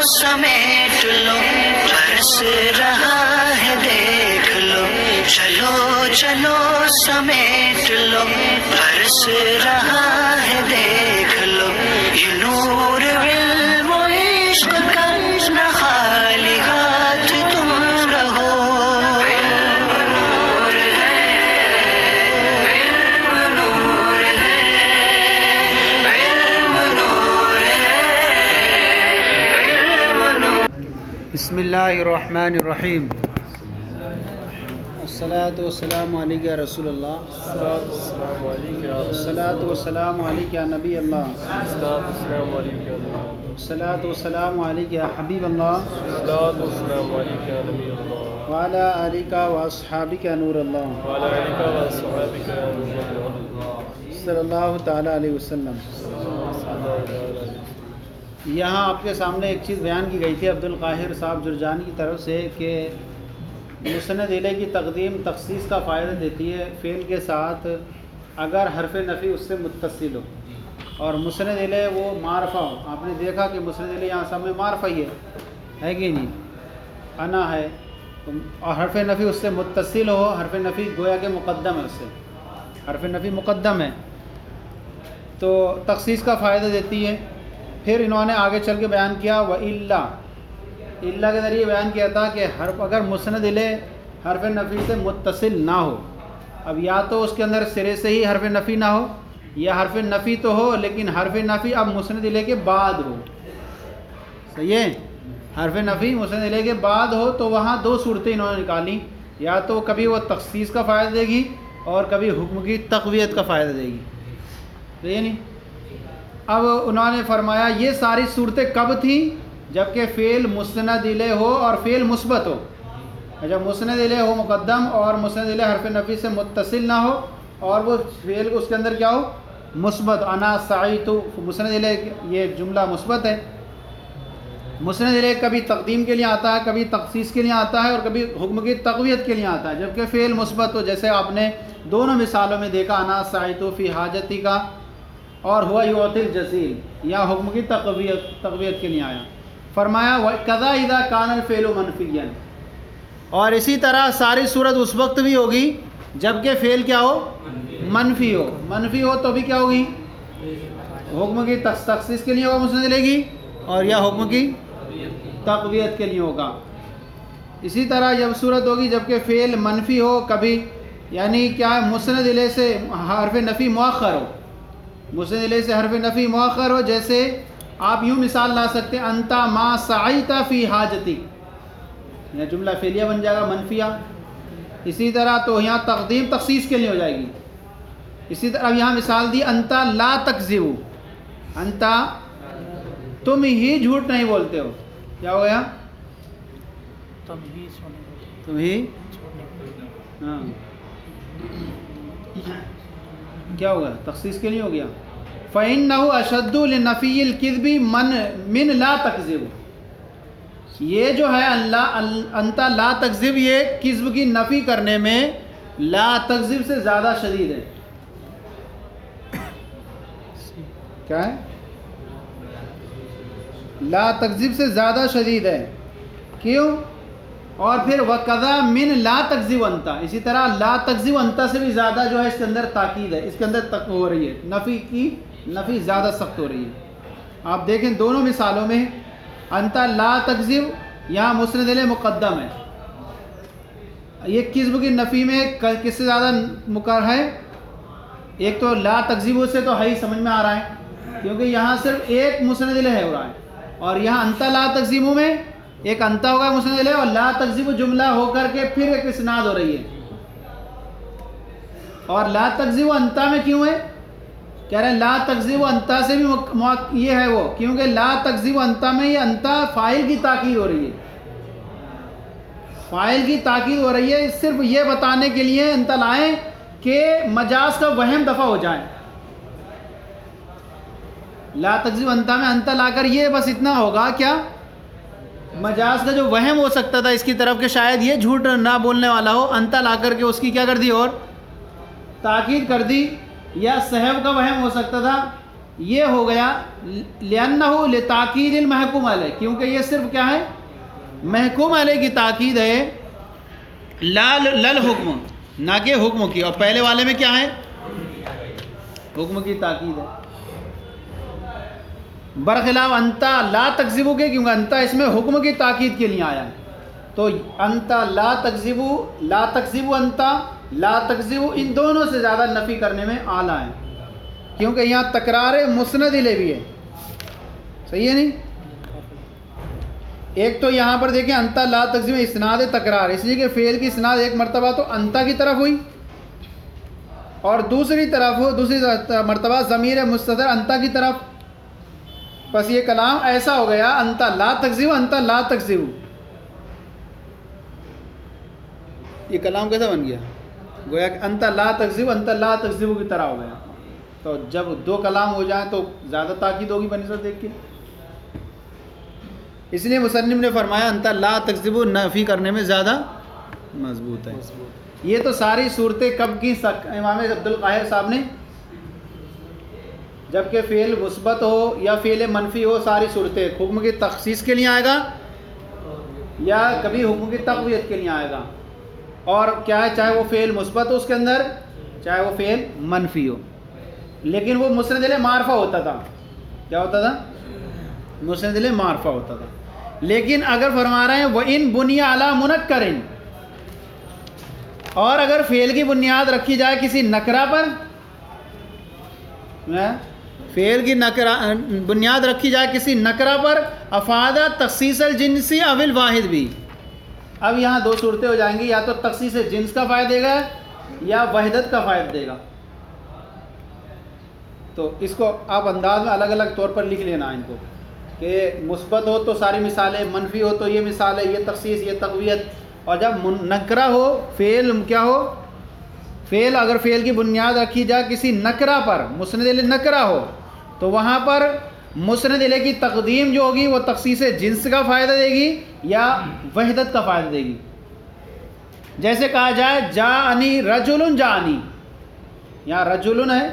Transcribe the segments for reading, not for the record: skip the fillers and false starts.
سمیٹ لو برس رہا ہے دیکھ لو، چلو چلو سمیٹ لو برس رہا ہے دیکھ لو، یہ نور علم و عشق کا نہ خالی ہاتھ تم رہو۔ علم نور ہے، علم نور ہے، علم نور ہے، علم نور۔ بسم اللہ الرحمن الرحیم، الصلاۃ والسلام علیک یا رسول اللہ، الصلاۃ والسلام علیک یا نبی اللہ، الصلاۃ والسلام علیک یا حبیب اللہ، وعلی آلک واصحابک نور اللہ، صلی اللہ تعالیٰ علیہ وسلم۔ یہاں آپ کے سامنے ایک چیز بیان کی گئی تھی عبدالقاہر صاحب جرجانی کی طرف سے کہ مسند الیہ کی تقدیم تخصیص کا فائدہ دیتی ہے فعل کے ساتھ اگر حرف نفی اس سے متصل ہو، اور مسند الیہ وہ معرفہ ہو۔ آپ نے دیکھا کہ مسند الیہ یہاں سامنے معرفہ ہی ہے کہ نہیں، انا ہے، اور حرف نفی اس سے متصل ہو، حرف نفی گویا کہ مقدم ہے، اس سے حرف نفی مقدم ہے تو تخصیص کا فائدہ دیتی ہے۔ پھر انہوں نے آگے چل کے بیان کیا وَإِلَّا، الا کے ذریعے بیان کیا تھا کہ اگر مسند الیہ حرف نفی سے متصل نہ ہو، اب یا تو اس کے اندر سرے سے ہی حرف نفی نہ ہو، یا حرف نفی تو ہو لیکن حرف نفی اب مسند الیہ کے بعد ہو، صحیح ہے، حرف نفی مسند الیہ کے بعد ہو تو وہاں دو صورتیں انہوں نے نکالی، یا تو کبھی وہ تخصیص کا فائدہ دے گی اور کبھی حکم کی تقویت کا فائدہ دے گی، صحیح نہیں۔ اب انہوں نے فرمایا یہ ساری صورتیں کب تھیں؟ جبکہ فعل مسند الیہ ہو اور فعل مثبت ہو، جب مسند الیہ ہو مقدم اور مسند الیہ حرف نفی سے متصل نہ ہو اور وہ فعل اس کے اندر کیا ہو مثبت، انا سعیت، مسند الیہ یہ جملہ مثبت ہے۔ مسند الیہ کبھی تقدیم کے لیے آتا ہے، کبھی تخصیص کے لیے آتا ہے اور کبھی حکم کی تقویت کے لیے آتا ہے، جبکہ فعل مثبت ہو، جیسے آپ نے دونوں مثالوں میں دیکھا انا سعیت فی حاجتی کا اور ہوا یعطی الجزیل، یا حکم کی تقویت کے لیے آیا۔ فرمایا وَكَذَا إِذَا كَانَ الْفِعْلُ مَنْفِيًّا، اور اسی طرح ساری صورت اس وقت بھی ہوگی جبکہ فعل کیا ہو منفی ہو، منفی ہو تو بھی کیا ہوگی حکم کی تخصیص کے لیے ہوگا مسند الیہ کی، اور یا حکم کی تقویت کے لیے ہوگا۔ اسی طرح جب صورت ہوگی جبکہ فعل منفی ہو، کبھی یعنی کیا ہے مسند الیہ سے حرف نفی مؤخر ہو، مسند الیہ سے حرف نفی مؤخر ہو، جیسے آپ یوں مثال لا سکتے ہیں انت ما سعیت فی حاجتی، یہ جملہ فعلیہ بن جائے گا منفیہ۔ اسی طرح تو یہاں تقدیم تخصیص کے لیے ہو جائے گی۔ اسی طرح یہاں مثال دی انت لا تکذب، انت تم ہی جھوٹ نہیں بولتے ہو، کیا ہو گیا تم ہی، ہاں کیا ہوگا تخصیص کے لیے ہو گیا۔ فَإِنَّهُ أَشَدُّ لِنَفِيِّ الْكِذْبِ مِنْ لَا تَكْذِبُ، یہ جو ہے انت لا تکذب یہ کذب کی نفی کرنے میں لا تکذب سے زیادہ شدید ہے، کیا ہے لا تکذب سے زیادہ شدید ہے، کیوں؟ اور پھر وَكَذَا مِنْ لَا تَكْذِبْ أَنْتَ، اسی طرح لا تکذب انت سے بھی زیادہ جو ہے اس کے اندر تاکید ہے، اس کے اندر تک ہو رہی ہے، نفی زیادہ سخت ہو رہی ہے۔ آپ دیکھیں دونوں مثالوں میں انت لا تکذب یہاں مسند الیہ مقدم ہے، یہ کذب کی نفی میں کس سے زیادہ مقرر ہے؟ ایک تو لا تکذب سے تو ہے ہی سمجھ میں آ رہا ہے کیونکہ یہاں صرف ایک مسند الیہ ہو رہا ہے، اور یہاں انت لا تکذب میں ایک انت ہوگا مسند الیہ اور لا تکذب جملہ ہو کر کے پھر ایک اسناد ہو رہی ہے، اور لا تکذب انت میں کیوں ہے؟ کہہ رہے ہیں لا تکذب انت سے بھی یہ ہے وہ، کیونکہ لا تکذب انت میں یہ انت فاعل کی تاکید ہو رہی ہے، فاعل کی تاکید ہو رہی ہے، صرف یہ بتانے کے لیے انت لائیں کہ مجاز کا وہم دفع ہو جائے۔ لا تکذب انت میں انت لا کر یہ بس اتنا ہوگا کیا مجاز کا جو وہم ہو سکتا تھا اس کی طرف کہ شاید یہ جھوٹ نہ بولنے والا ہو، انت لا کر کے اس کی کیا کر دی اور تاکید کر دی، یا صحب کا وہم ہو سکتا تھا یہ ہو گیا لِأَنَّهُ لِتَأْکِیدِ الْمَحْکُومِ علیہ، کیونکہ یہ صرف کیا ہے، محکوم علیہ کی تاکید ہے، للحکم، نہ کہ حکم کی. اور پہلے والے میں کیا ہے، حکم کی تاکید ہے. برخلاف انتا لا تکذبو کے، کیونکہ انتا اس میں حکم کی تاکید کے لیے آیا ہے. تو انتا لا تکذبو، لا تکذبو، انتا لا تکذبو، ان دونوں سے زیادہ نفی کرنے میں اعلیٰ ہے، کیونکہ یہاں تکرار مسند الیہ بھی ہے. صحیح ہے نہیں؟ ایک تو یہاں پر دیکھیں انتا لا تکذب اسناد تکرار، اس لیے کہ فعل کی اسناد ایک مرتبہ تو انتا کی طرف ہوئی، اور دوسری مرتبہ ضمیر مستتر انتا کی طرف. بس یہ کلام ایسا ہو گیا انتا لا تکذب، انتا لا تکذب. یہ کلام کیسا بن گیا، گویا کہ انتا لا تکذب، انتا لا تکذب کی طرح ہو گیا. تو جب دو کلام ہو جائیں تو زیادہ تاکید ہوگی بنسبت دیکھ کے. اس لیے مصنف نے فرمایا انتا لا تکذب نفی کرنے میں زیادہ مضبوط ہے. یہ تو ساری صورتیں کب کی، امام عبدالقاہر صاحب نے، جبکہ فعل مثبت ہو یا فعل منفی ہو، ساری صورتیں حکم کی تخصیص کے لیے آئے گا یا کبھی حکم کی تقویت کے لیے آئے گا. اور کیا ہے، چاہے وہ فعل مثبت ہو اس کے اندر، چاہے وہ فعل منفی ہو. لیکن وہ مسند الیہ معرفہ ہوتا تھا. کیا ہوتا تھا، مسند الیہ معرفہ ہوتا تھا. لیکن اگر فرما رہے ہیں وَإِن بُنِيَ عَلَى مُنَكَّرٍ، اور اگر فعل کی بنیاد رکھی جائے کسی نکرہ پر، فعل کی بنیاد رکھی جائے کسی نکرہ پر، افادہ تخصیص الجنس او الواحد بھی. اب یہاں دو صورتیں ہو جائیں گی، یا تو تخصیص جنس کا فائدہ دے گا یا وحدت کا فائدہ دے گا. تو اس کو آپ انداز میں الگ الگ طور پر لکھ لینا ان کو، کہ مثبت ہو تو ساری مثالیں، منفی ہو تو یہ مثال ہے، یہ تخصیص، یہ تقویت. اور جب نکرہ ہو، فعل کیا ہو، فعل اگر فعل کی بنیاد رکھی جائے کسی نکرہ پر، مسند الیہ نکرہ ہو، تو وہاں پر مسند الیہ کی تقدیم جو ہوگی وہ تخصیص جنس کا فائدہ دے گی یا وحدت کا فائدہ دے گی. جیسے کہا جائے جاءنی رجل، جاءنی، یہاں رجل ہے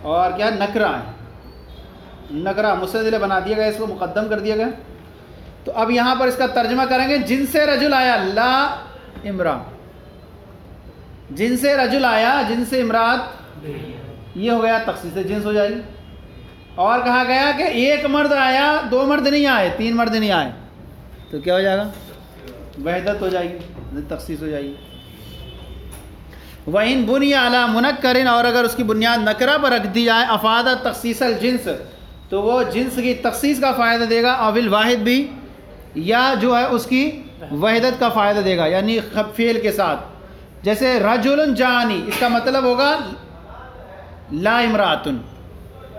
اور کیا نکرہ ہے، نکرہ مسند الیہ بنا دیا گیا، اس کو مقدم کر دیا گیا. تو اب یہاں پر اس کا ترجمہ کریں گے، جن سے رجل آیا لا امرا، جن سے رجل آیا، جن سے امرات، یہ ہو گیا تخصیص جنس ہو جائے گی. اور کہا گیا کہ ایک مرد آیا، دو مرد نہیں آئے، تین مرد نہیں آئے، تو کیا ہو جائے گا، وحدت ہو جائے گی، تخصیص ہو جائے گی. وَإِن بُنِيَ عَلَى مُنَكَّرٍ، اور اگر اس کی بنیاد نکرہ پر رکھ دی جائے، افادہ تخصیص الجنس، تو وہ جنس کی تخصیص کا فائدہ دے گا، او الواحد بھی، یا جو ہے اس کی وحدت کا فائدہ دے گا، یعنی فعل کے ساتھ. جیسے رجل جانی، اس کا مطلب ہوگا لا امراتن،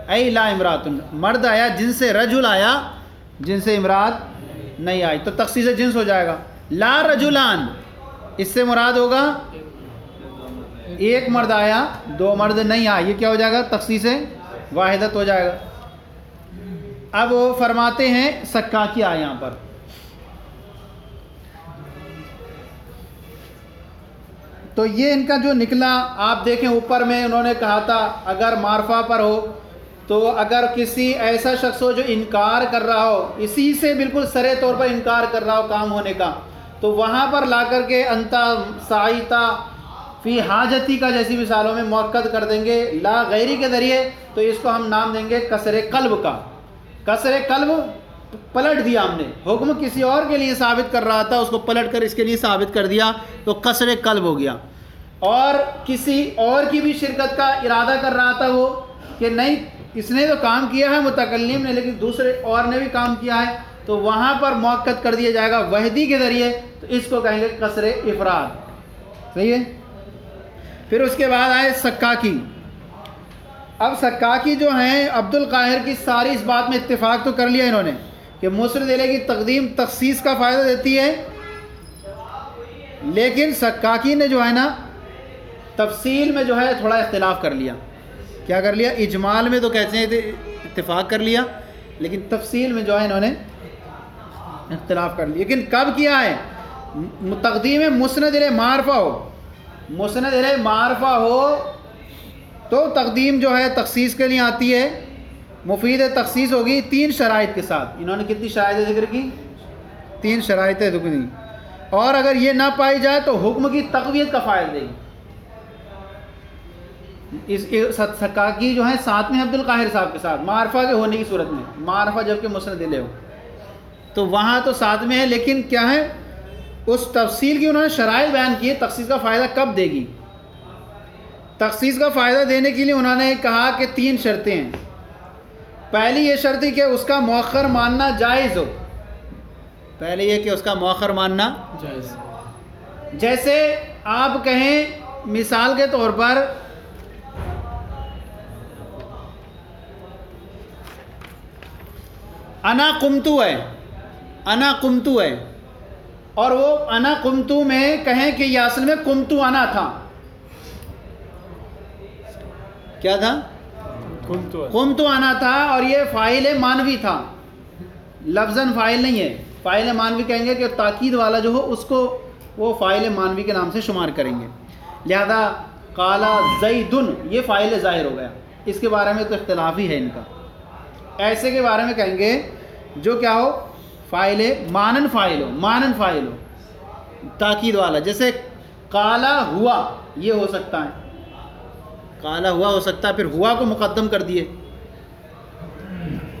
ای لا امراتن، مرد آیا جن سے رجل آیا، جن سے امرات نہیں آئی، تو تخصیص جنس ہو جائے گا. لا رجلان، اس سے مراد ہوگا ایک مرد آیا، دو مرد نہیں آئے، یہ کیا ہو جائے گا، تخصیص واحدت ہو جائے گا. اب وہ فرماتے ہیں سکاکیہ یہاں پر، تو یہ ان کا جو نکلا، آپ دیکھیں اوپر میں انہوں نے کہا تھا اگر معرفہ پر ہو، تو اگر کسی ایسا شخص ہو جو انکار کر رہا ہو، اسی سے بالکل سرے طور پر انکار کر رہا ہو کام ہونے کا، تو وہاں پر لا کر کے انتا سعیتا فی حاجتی کا جیسی مثالوں میں مؤکد کر دیں گے لا غیری کے ذریعے، تو اس کو ہم نام دیں گے کسر قلب کا. کسر قلب پلٹ دیا ہم نے، حکم کسی اور کے لیے ثابت کر رہا تھا، اس کو پلٹ کر اس کے لیے ثابت کر دیا، تو کسر قلب ہو گیا. اور کسی اور کی بھی شرکت کا ارادہ کر رہا تھا وہ، کہ نہیں اس نے تو کام کیا ہے متکلم نے، لیکن دوسرے اور نے بھی کام کیا ہے، تو وہاں پر مؤکد کر دیا جائے گا وحدی کے ذریعے، تو اس کو کہیں گے کسر افراد. صحیح ہے. پھر اس کے بعد آئے سکاکی. اب سکاکی جو ہیں عبد القاہر کی ساری اس بات میں اتفاق تو کر لیا انہوں نے کہ مسند الیہ کی تقدیم تخصیص کا فائدہ دیتی ہے، لیکن سکاکی نے جو ہے نا تفصیل میں جو ہے تھوڑا اختلاف کر لیا. کیا کر لیا؟ اجمال میں تو کہتے ہیں اتفاق کر لیا، لیکن تفصیل میں جو ہے انہوں نے اختلاف کر لیا. لیکن کب کیا ہے؟ تقدیم مسند الیہ معرفہ ہو، مسند الیہ معرفہ ہو تو تقدیم جو ہے تخصیص کے لیے آتی ہے، مفید تخصیص ہوگی 3 شرائط کے ساتھ۔ انہوں نے کتنی شرائط ذکر کی؟ 3 شرائط ذکر کی، اور اگر یہ نہ پائی جائے تو حکم کی تقویت کا فائدہ دے گی۔ اس سکاکی جو ہے ساتھ میں عبد القاہر صاحب کے ساتھ معرفہ کے ہونے کی صورت میں، معرفہ جب کہ مسند لے ہو تو وہاں تو ساتھ میں ہے، لیکن کیا ہے اس تفصیل کی انہوں نے شرائط بیان کی ہے تخصیص کا فائدہ کب دے گی۔ تخصیص کا فائدہ دینے کے لیے انہوں نے کہا کہ 3 شرطیں ہیں۔ پہلی یہ شرط ہے کہ اس کا مؤخر ماننا جائز ہو، پہلے یہ کہ اس کا مؤخر ماننا جائز، جیسے آپ کہیں مثال کے طور پر انا قمتو ہے، انا قمتو ہے، اور وہ انا قمتو میں کہیں کہ یہ اصل میں قمتو انا تھا، کیا تھا؟ قمتو انا تھا، اور یہ فاعل مانوی تھا، لفظاً فاعل نہیں ہے۔ فاعل مانوی کہیں گے کہ تاکید والا جو ہو اس کو وہ فاعل مانوی کے نام سے شمار کریں گے، لہذا قال زیدن یہ فاعل ظاہر ہو گیا، اس کے بارے میں تو اختلاف ہی ہے ان کا۔ ایسے کے بارے میں کہیں گے جو کیا ہو فاعل مانن فاعل ہو، مانن فاعل ہو تاکید والا، جیسے قالا ہوا یہ ہو سکتا ہے، قالا ہوا ہو سکتا ہے، پھر ہوا کو مقدم کر دیے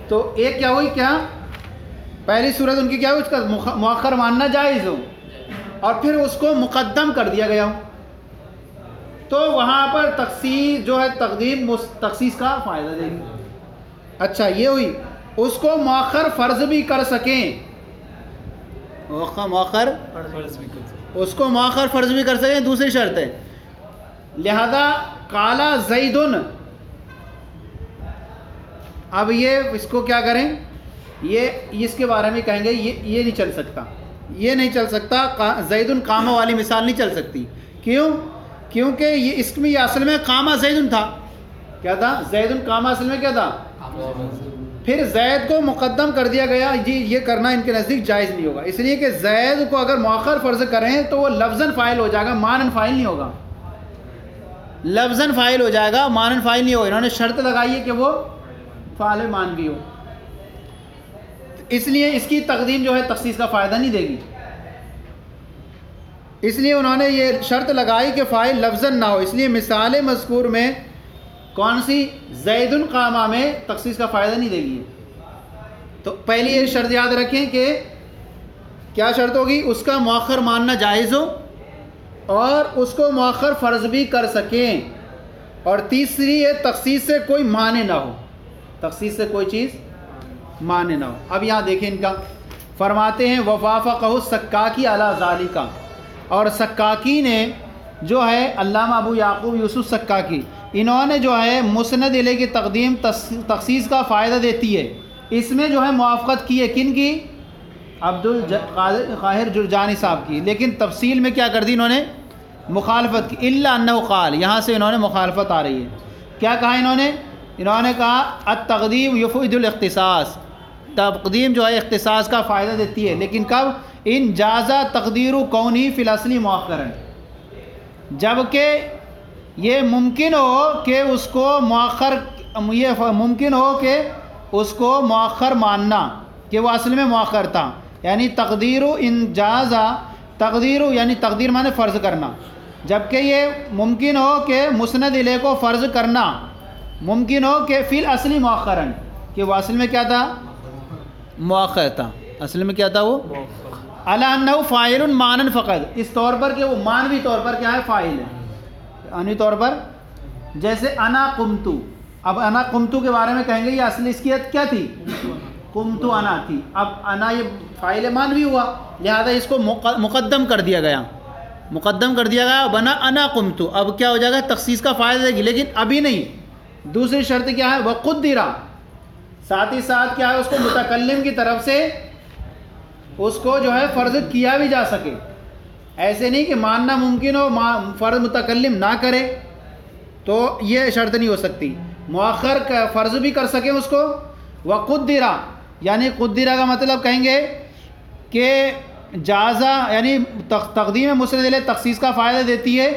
تو ایک کیا ہوئی، کیا پہلی صورت ان کی کیا ہوئی، اس کا مؤخر ماننا جائز ہو اور پھر اس کو مقدم کر دیا گیا ہو، تو وہاں پر تخصیص جو ہے تقدیم تخصیص کا فائدہ دے گی۔ اچھا یہ ہوئی، اس کو مؤخر فرض بھی کر سکیں، مؤخر اس کو مؤخر فرض بھی کر سکیں، دوسری شرط ہے، لہذا قالا زیدن، اب یہ اس کو کیا کریں، یہ اس کے بارے میں کہیں گے یہ نہیں چل سکتا، یہ نہیں چل سکتا، زیدن قامہ والی مثال نہیں چل سکتی، کیوں؟ کیونکہ یہ اس میں یہ اصل میں قامہ زیدن تھا، کیا تھا؟ زیدن قامہ اصل میں کیا تھا؟ پھر زید کو مقدم کر دیا گیا، جی یہ کرنا ان کے نزدیک جائز نہیں ہوگا، اس لیے کہ زید کو اگر مؤخر فرض کریں تو وہ لفظاً فاعل ہو جائے گا، مانن فاعل نہیں ہوگا، لفظاً فاعل ہو جائے گا، مانن فاعل نہیں ہوگا۔ انہوں نے شرط لگائی ہے کہ وہ فاعل مانوی ہو، اس لیے اس کی تقدیم جو ہے تخصیص کا فائدہ نہیں دے گی، اس لیے انہوں نے یہ شرط لگائی کہ فاعل لفظاً نہ ہو، اس لیے مثال مذکور میں کون سی زید قامہ میں تخصیص کا فائدہ نہیں دے گی۔ تو پہلی یہ شرط یاد رکھیں کہ کیا شرط ہوگی، اس کا مؤخر ماننا جائز ہو اور اس کو مؤخر فرض بھی کر سکیں، اور تیسری یہ تخصیص سے کوئی معنی نہ ہو، تخصیص سے کوئی چیز معنی نہ ہو۔ اب یہاں دیکھیں ان کا فرماتے ہیں ووافقہ السکاکی علی ذالک، اور سکاکی نے جو ہے علامہ ابو یعقوب یوسف سکاکی، انہوں نے جو ہے مسند الیہ کی تقدیم تخصیص کا فائدہ دیتی ہے، اس میں جو ہے موافقت کی ہے، کن کی؟ عبد القاہر جرجانی صاحب کی، لیکن تفصیل میں کیا کر دی انہوں نے؟ مخالفت کی، الا انہ قال، یہاں سے انہوں نے مخالفت آ رہی ہے، کیا کہا انہوں نے؟ انہوں نے کہا التقدیم یفید الاختصاص، تقدیم جو ہے اختصاص کا فائدہ دیتی ہے، لیکن کب؟ ان جازہ تقدیر کونی فی الاصل مؤخرا، جبکہ یہ ممکن ہو کہ اس کو مؤخر، یہ ممکن ہو کہ اس کو مؤخر ماننا کہ وہ اصل میں مؤخر تھا، یعنی تقدیر ان جازہ، تقدیر یعنی تقدیر مانے فرض کرنا، جبکہ یہ ممکن ہو کہ مسند الیہ کو فرض کرنا ممکن ہو کہ فی الاصل مؤخرا، کہ وہ اصل میں کیا تھا؟ مؤخر تھا، اصل میں کیا تھا وہ؟ علی انہ فاعل مانن فقط، اس طور پر کہ وہ مانوی طور پر کیا ہے؟ فاعل ہے، مانوی طور پر، جیسے انا قمتو، اب انا قمتو کے بارے میں کہیں گے یہ اصل اس کی کیا تھی؟ قمتو انا تھی، اب انا یہ فاعل مانوی ہوا، لہذا اس کو مقدم کر دیا گیا، مقدم کر دیا گیا، بنا انا قمتو، اب کیا ہو جائے گا؟ تخصیص کا فائدہ دے گی، لیکن ابھی نہیں۔ دوسری شرط کیا ہے؟ وقدرا، ساتھ ہی ساتھ کیا ہے؟ اس کو متکلم کی طرف سے اس کو جو ہے فرض کیا بھی جا سکے، ایسے نہیں کہ ماننا ممکن ہو فرض متکلم نہ کرے، تو یہ شرط نہیں ہو سکتی، مؤخر کا فرض بھی کر سکیں اس کو۔ وقدرا، یعنی قدرا کا مطلب کہیں گے کہ جازہ، یعنی تقدیم مسند الیہ تخصیص کا فائدہ دیتی ہے،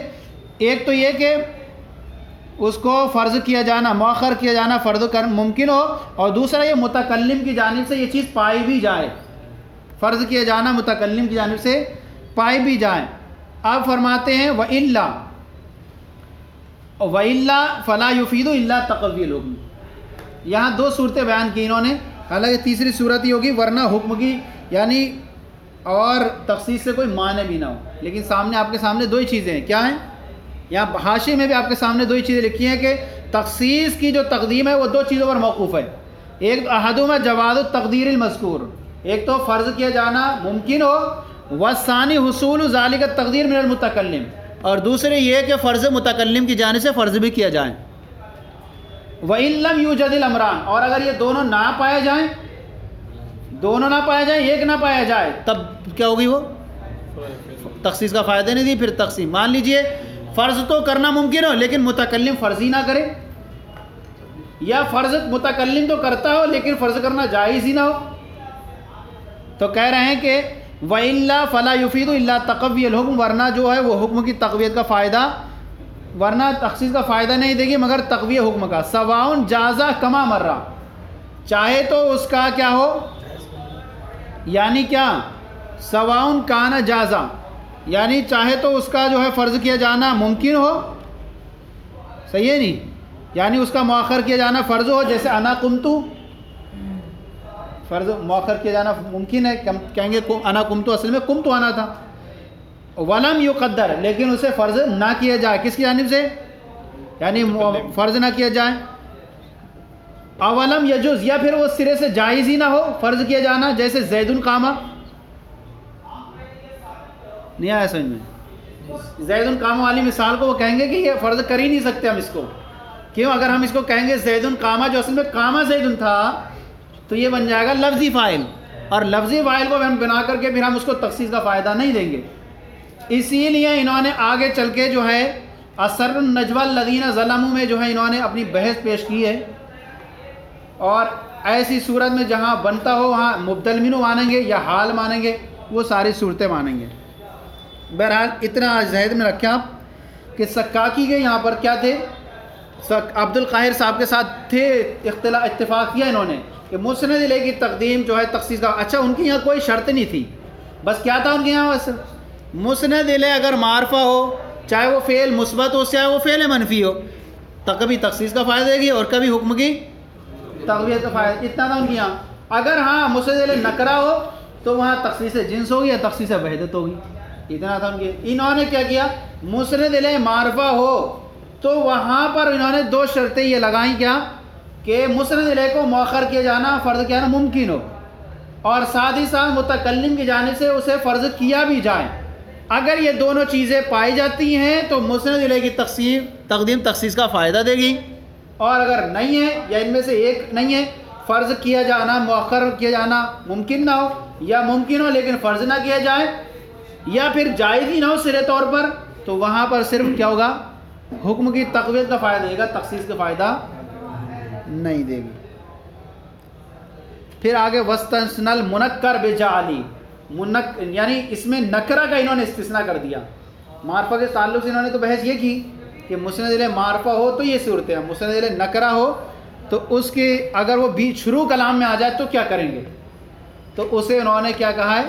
ایک تو یہ کہ اس کو فرض کیا جانا، مؤخر کیا جانا فرض ممکن ہو، اور دوسرا یہ متکلم کی جانب سے یہ چیز پائی بھی جائے، فرض کیا جانا متکلم کی جانب سے پائی بھی جائے۔ آپ فرماتے ہیں وَإِلَّا فَلَا يُفِيدُ إِلَّا تَقْوِيَ الْحُكْمِ۔ یہاں دو صورتیں بیان کی انہوں نے، حالانکہ تیسری صورت ہی ہوگی ورنہ حکم کی یعنی اور تخصیص سے کوئی معنی بھی نہ ہو، لیکن سامنے آپ کے سامنے دو ہی چیزیں ہیں، کیا ہیں؟ یہاں حاشیے میں بھی آپ کے سامنے دو ہی چیزیں لکھی ہیں کہ تخصیص کی جو تقدیم ہے وہ دو چیزوں پر موقوف ہے، ایک احدہما جواز التقدیر المذکور، ایک تو فرض کیا جانا ممکن ہو، والثانی حصول ذالک التقدیر من المتکلم، اور دوسرے یہ کہ فرض متکلم کی جانب سے فرض بھی کیا جائے۔ وَإِن لَّمْ يُوجَدِ الْأَمْرَانِ، اور اگر یہ دونوں نہ پائے جائیں، دونوں نہ پایا جائے، ایک نہ پایا جائے، تب کیا ہوگی؟ وہ تخصیص کا فائدہ نہیں دی، پھر تقسیم۔ مان لیجئے فرض تو کرنا ممکن ہو لیکن متکلم فرض ہی نہ کرے، یا فرض متکلم تو کرتا ہو لیکن فرض کرنا جائز ہی نہ ہو، تو کہہ رہے ہیں کہ وَإِلَّا فَلَا يُفِيدُ إِلَّا تَقْوِيَ الْحُكْمِ، ورنہ جو ہے وہ حکم کی تقویت کا فائدہ، ورنہ تخصیص کا فائدہ نہیں دے گی مگر تقویہ حکم کا۔ سواؤن جازہ کما مرہ، چاہے تو اس کا کیا ہو، یعنی کیا سواؤن کانا جازہ، یعنی چاہے تو اس کا جو ہے فرض کیا جانا ممکن ہو، صحیح ہے نہیں، یعنی اس کا مؤخر کیا جانا فرض ہو، جیسے انا قمتو، فرض مؤخر کیا جانا ممکن ہے، کہیں گے انا قمتو اصل میں قمتو انا تھا، ولم یقدر، لیکن اسے فرض نہ کیا جائے، کس کی جانب سے؟ یعنی فرض نہ کیا جائے۔ اولم یجوز، یا پھر وہ سرے سے جائز ہی نہ ہو فرض کیا جانا، جیسے زید قامہ، نہیں آیا سمجھ میں؟ زید قامہ والی مثال کو وہ کہیں گے کہ یہ فرض کر ہی نہیں سکتے ہم اس کو، کیوں؟ اگر ہم اس کو کہیں گے زید قامہ، جو اصل میں قامہ زید تھا، تو یہ بن جائے گا لفظی فاعل، اور لفظی فاعل کو ہم بنا کر کے پھر ہم اس کو تخصیص کا فائدہ نہیں دیں گے۔ اسی لیے انہوں نے آگے چل کے جو ہے اسر النجوى الذین ظلموا میں جو ہے انہوں نے اپنی بحث پیش کی ہے، اور ایسی صورت میں جہاں بنتا ہو وہاں مبدل منہ مانیں گے یا حال مانیں گے، وہ ساری صورتیں مانیں گے۔ بہرحال اتنا ذہن میں رکھیں آپ کہ سکاکی کے یہاں پر کیا تھے، عبد القاہر صاحب کے ساتھ تھے، اتفاق کیا انہوں نے کہ مسند الیہ کی تقدیم جو ہے تخصیص کا، اچھا ان کی یہاں کوئی شرط نہیں تھی، بس کیا تھا ان کے یہاں، بس مسند الیہ اگر معرفہ ہو، چاہے وہ فعل مثبت ہو چاہے وہ فعل منفی ہو، تو کبھی تخصیص کا فائدہ دے گی اور کبھی حکم کی تقویت کا فائدہ، اتنا تھا ان کی یہاں۔ اگر ہاں مسند الیہ نکرہ ہو تو وہاں تخصیص جنس ہوگی یا تخصیص وحدت ہوگی، اتنا تھا ان کے۔ انہوں نے کیا کیا، مسند الیہ معرفہ ہو تو وہاں پر انہوں نے دو شرطیں یہ لگائیں، کیا کہ مسند الیہ کو مؤخر کیا جانا فرض کیا جانا ممکن ہو، اور ساتھ ہی ساتھ متکلم کی جانب سے اسے فرض کیا بھی جائے۔ اگر یہ دونوں چیزیں پائی جاتی ہیں تو مسند الیہ کی تقدیم تخصیص کا فائدہ دے گی، اور اگر نہیں ہے یا ان میں سے ایک نہیں ہے، فرض کیا جانا مؤخر کیا جانا ممکن نہ ہو، یا ممکن ہو لیکن فرض نہ کیا جائے، یا پھر جائز ہی نہ ہو سرے طور پر، تو وہاں پر صرف کیا ہوگا، حکم کی تقویت کا فائدہ دے گا، تخصیص کا فائدہ نہیں دے گی۔ پھر آگے وستثنى المنکر بجعلی، یعنی اس میں نکرہ کا انہوں نے استثناء کر دیا۔ معرفہ کے تعلق سے انہوں نے تو بحث یہ کی کہ مسند الیہ معرفہ ہو تو یہ صورتیں ہیں، مسند الیہ نکرہ ہو تو اس کے اگر وہ بیچ شروع کلام میں آ جائے تو کیا کریں گے، تو اسے انہوں نے کیا کہا ہے،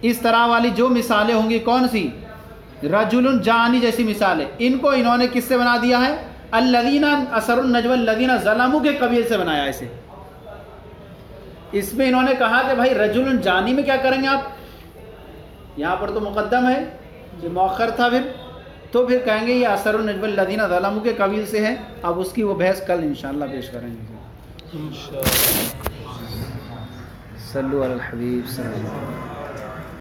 اس طرح والی جو مثالیں ہوں گی، کون سی، رجل جانی جیسی مثالیں، ان کو انہوں نے کس سے بنا دیا ہے، الذین اسر النجوى الذین ظلموا کے قبیل سے بنایا اسے۔ اس میں انہوں نے کہا کہ بھائی رجل جانی میں کیا کریں گے آپ، یہاں پر تو مقدم ہے، یہ مؤخر تھا، تو پھر کہیں گے یہ اسر النجوى الذین ظلموا کے قبیل سے ہے۔ اب اس کی وہ بحث کل انشاءاللہ پیش کریں گے۔ صلو علی الحبیب صلی اللہ علیہ وسلم۔